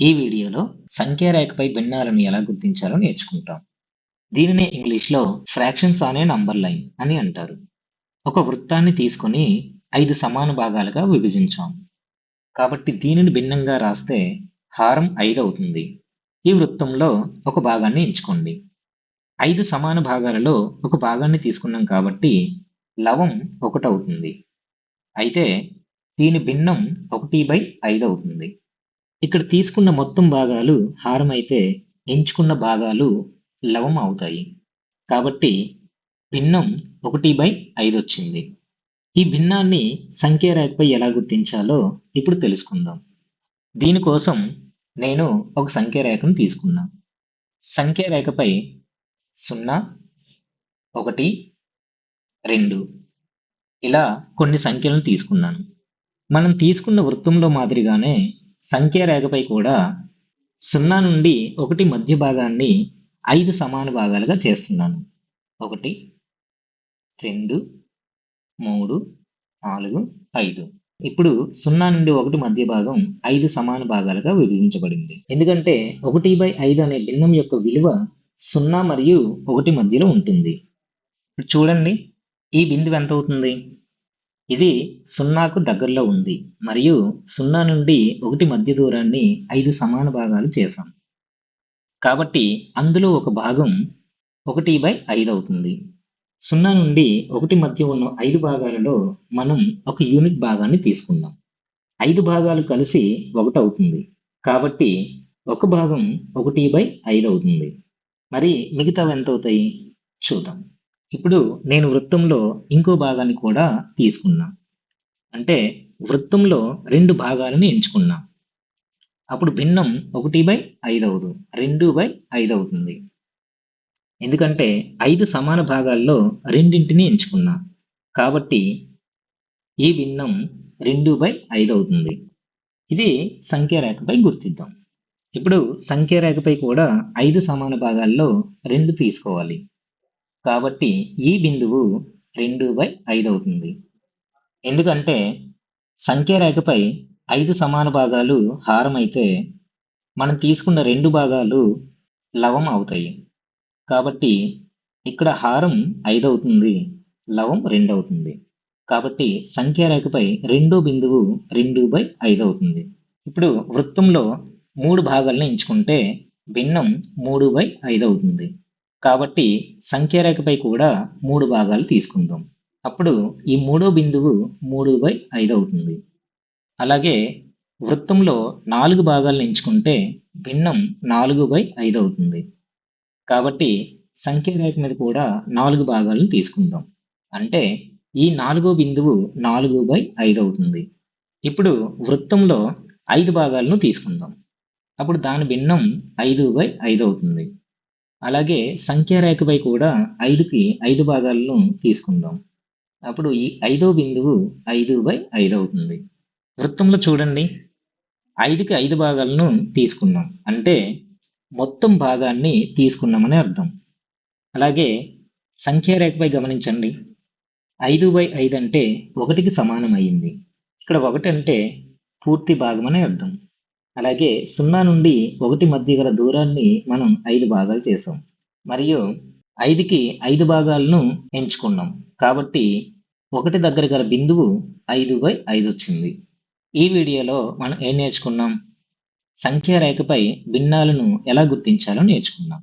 ఈ వీడియోలో సంఖ్యారేఖపై భిన్నాలను ఎలా గుర్తించాలో నేర్చుకుంటాం. దీనినే ఇంగ్లీష్లో fractions on a number line అని అంటారు. ఒక వృత్తాన్ని తీసుకొని 5 సమాన భాగాలుగా విభజించాం. కాబట్టి దీనిని భిన్నంగా రాస్తే హారం 5 అవుతుంది. ఈ వృత్తంలో ఒక భాగాన్ని ఎంచుకోండి. 5 సమాన భాగాలలో ఒక భాగాన్ని తీసుకున్నాం కాబట్టి లవం 1 అవుతుంది. అయితే దీని భిన్నం 1/5 అవుతుంది. ఇక్కడ తీసుకున్న మొత్తం భాగాలు హారం అయితే ఎంచుకున్న భాగాలు లవం అవుతాయి. కాబట్టి భిన్నం 1/5 వచ్చింది. ఈ భిన్నాన్ని సంఖ్యారేఖపై ఎలా గుర్తించాలో ఇప్పుడు తెలుసుకుందాం. దీనికోసం నేను ఒక సంఖ్యారేఖను తీసుకున్నా. సంఖ్యారేఖపై 0, 1, 2 ఇలా కొన్ని సంఖ్యలను తీసుకున్నాను. మనం తీసుకున్న వృత్తంలో మాదిరిగానే సంఖ్యారేఖపై కూడా 0 నుండి 1 మధ్య భాగాన్ని 5 సమాన భాగాలుగా చేస్తున్నాను. 1, 2, 3, 4, 5. ఇప్పుడు 0 నుండి 1 మధ్య భాగం 5 సమాన భాగాలుగా విభజించబడింది. ఎందుకంటే 1/5 అనే భిన్నం యొక్క విలువ 0 మరియు 1 మధ్యలో ఉంటుంది. ఇప్పుడు చూడండి, ఈ బిందువు ఎంత అవుతుంది? ఇది 0కు దగ్గరలో ఉంది మరియు 0 నుండి 1 మధ్య దూరాన్ని 5 సమాన భాగాలు చేశాం. కాబట్టి అందులో ఒక భాగం 1/5 అవుతుంది. 0 నుండి 1 మధ్య ఉన్న 5 భాగాలలో మనం ఒక యూనిట్ భాగాన్ని తీసుకున్నాం. 5 భాగాలు కలిసి 1 అవుతుంది. కాబట్టి ఒక భాగం 1/5 అవుతుంది. మరి మిగతావి ఎంత అవుతాయి చూద్దాం. ఇప్పుడు నేను వృత్తంలో ఇంకో భాగాన్ని కూడా తీసుకున్నా. అంటే వృత్తంలో 2 భాగాలను ఎంచుకున్నా. అప్పుడు భిన్నం 1/5 అవదు, 2/5 అవుతుంది. ఎందుకంటే 5 సమాన భాగాల్లో రెండింటిని ఎంచుకున్నా. కాబట్టి ఈ భిన్నం 2/5 అవుతుంది. ఇది సంఖ్యారేఖపై గుర్తిద్దాం. ఇప్పుడు సంఖ్యారేఖపై కూడా 5 సమాన భాగాల్లో 2 తీసుకోవాలి. కాబట్టి ఈ బిందువు 2/5 అవుతుంది. ఎందుకంటే సంఖ్యారేఖపై 5 సమాన భాగాలు హారం అయితే మనం తీసుకున్న 2 భాగాలు లవం అవుతాయి. కాబట్టి ఇక్కడ హారం 5 అవుతుంది, లవం 2 అవుతుంది. కాబట్టి సంఖ్యారేఖపై రెండో బిందువు 2/5 అవుతుంది. ఇప్పుడు వృత్తంలో 3 భాగాలను ఎంచుకుంటే భిన్నం 3/5 అవుతుంది. కాబట్టి సంఖ్యారేఖపై కూడా 3 భాగాలు తీసుకుందాం. అప్పుడు ఈ మూడో బిందువు 3/5 అవుతుంది. అలాగే వృత్తంలో 4 భాగాలను ఎంచుకుంటే భిన్నం 4/5 అవుతుంది. కాబట్టి సంఖ్యారేఖ మీద కూడా 4 భాగాలను తీసుకుందాం. అంటే ఈ 4వ బిందువు 4/5 అవుతుంది. ఇప్పుడు వృత్తంలో 5 భాగాలను తీసుకుందాం. అప్పుడు దాని భిన్నం 5/5 అవుతుంది. అలాగే సంఖ్యారేఖపై కూడా 5కి 5 భాగాలను తీసుకుందాం. అప్పుడు ఈ 5వ బిందువు 5/5 అవుతుంది. వృత్తంలో చూడండి, 5కి 5 భాగాలను తీసుకున్నాం. అంటే మొత్తం భాగాన్ని తీసుకున్నామని అర్థం. అలాగే సంఖ్యారేఖపై గమనించండి, 5/5 అంటే 1కి సమానం అయింది. ఇక్కడ 1 అంటే పూర్తి భాగం అని అర్థం. అలాగే 0 నుండి 1 మధ్య గల దూరాన్ని మనం 5 భాగాలు చేసాం మరియు 5కి 5 భాగాలను ఎంచుకున్నాం. కాబట్టి 1 దగ్గర గల బిందువు 5/5 వచ్చింది. ఈ వీడియోలో మనం ఏం నేర్చుకున్నాం? సంఖ్యారేఖపై భిన్నాలను ఎలా గుర్తించాలో నేర్చుకున్నాం.